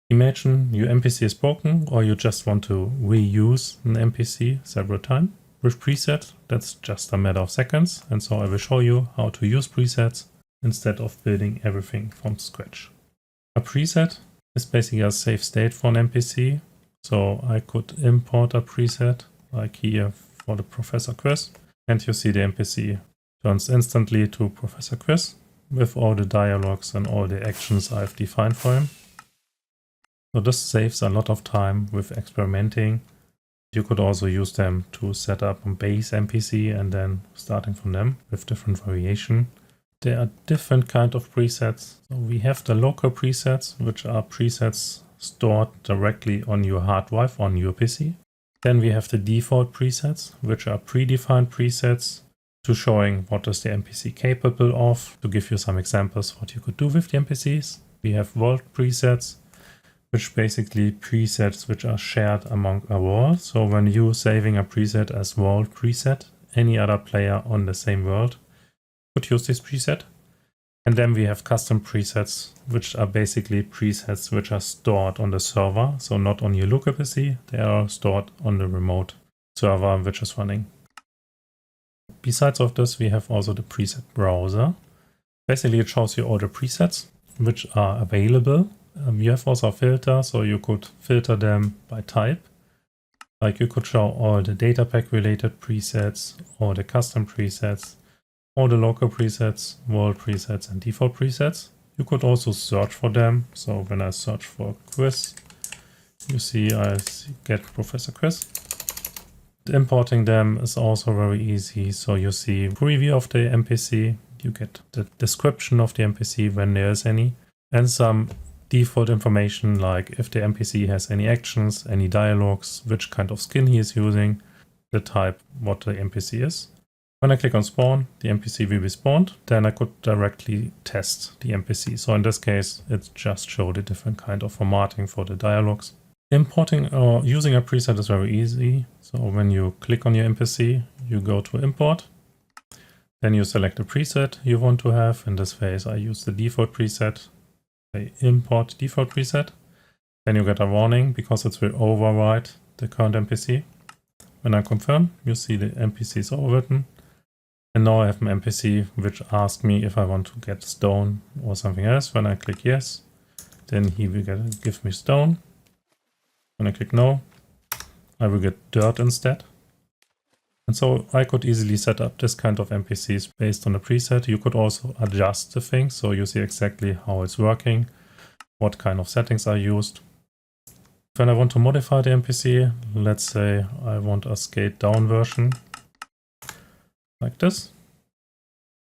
Imagine your NPC is broken or you just want to reuse an NPC several times. With preset, that's just a matter of seconds, and so I will show you how to use presets instead of building everything from scratch. A preset is basically a safe state for an NPC, so I could import a preset like here for the Professor Quiz, and you see the NPC turns instantly to Professor Quiz with all the dialogues and all the actions I've defined for him. So this saves a lot of time with experimenting. You could also use them to set up a base NPC and then starting from them with different variation. There are different kind of presets. So we have the local presets, which are presets stored directly on your hard drive on your PC. Then we have the default presets, which are predefined presets to showing what is the NPC capable of. To give you some examples what you could do with the NPCs. We have vault presets, which basically presets which are shared among a world. So when you saving a preset as vault preset, any other player on the same world could use this preset. And then we have custom presets, which are basically presets which are stored on the server. So not on your local PC, they are stored on the remote server which is running. Besides of this, we have also the preset browser. Basically it shows you all the presets which are available. You have also a filter, so you could filter them by type. Like you could show all the data pack related presets, all the custom presets, all the local presets, world presets and default presets. You could also search for them. So when I search for quiz, you see I get Professor Quiz. Importing them is also very easy. So you see preview of the NPC, you get the description of the NPC when there is any, and some default information like if the NPC has any actions, any dialogues, which kind of skin he is using, the type, what the NPC is. When I click on spawn, the NPC will be spawned. Then I could directly test the NPC. So in this case, it just showed a different kind of formatting for the dialogues. Importing or using a preset is very easy. So when you click on your NPC, you go to import. Then you select the preset you want to have. In this case, I use the default preset. I import default preset. Then you get a warning because it will override the current NPC. When I confirm, you see the NPC is overwritten. And now I have an NPC which asks me if I want to get stone or something else. When I click yes, then he will give me stone. When I click no, I will get dirt instead. And so I could easily set up this kind of NPCs based on the preset. You could also adjust the things so you see exactly how it's working, what kind of settings are used. When I want to modify the NPC, let's say I want a scaled down version like this.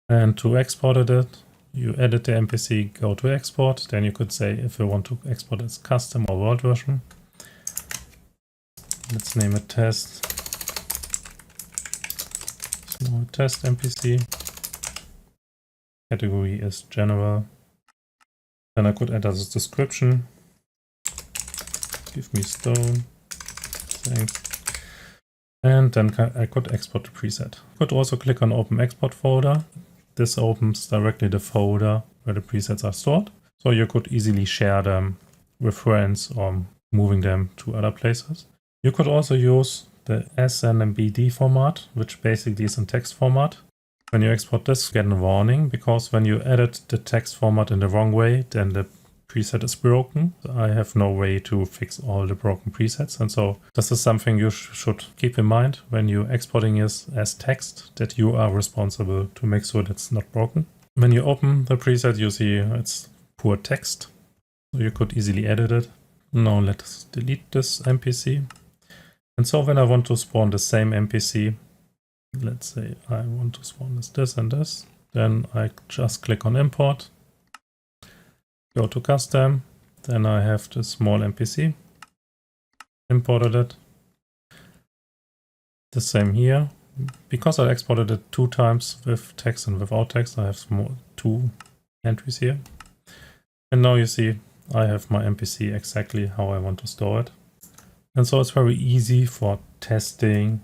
And to export it, you edit the NPC, go to export. Then you could say if you want to export it as custom or world version. Let's name it test. Small test NPC. Category is general. Then I could enter this description. Give me stone. Thanks. And then I could export the preset. I could also click on open export folder. This opens directly the folder where the presets are stored. So you could easily share them with friends or moving them to other places. You could also use the SNMBD format, which basically is in text format. When you export this, you get a warning because when you edit the text format in the wrong way, then the preset is broken. I have no way to fix all the broken presets. And so this is something you should keep in mind when you're exporting this as text, that you are responsible to make sure that's not broken. When you open the preset, you see it's poor text. So you could easily edit it. Now let's delete this NPC. And so when I want to spawn the same NPC, let's say I want to spawn this and this, then I just click on import, go to custom, then I have the small NPC, imported it. The same here. Because I exported it 2 times with text and without text, I have 2 entries here. And now you see I have my NPC exactly how I want to store it. And so it's very easy for testing.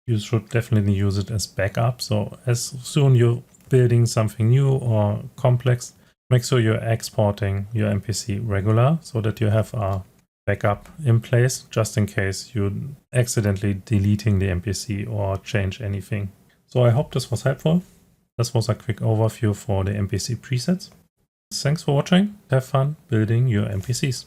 You should definitely use it as backup. So as soon you're building something new or complex, Make sure you're exporting your NPC regular so that you have a backup in place just in case you accidentally deleting the NPC or change anything. So I hope this was helpful. This was a quick overview for the NPC presets. Thanks for watching. Have fun building your NPCs.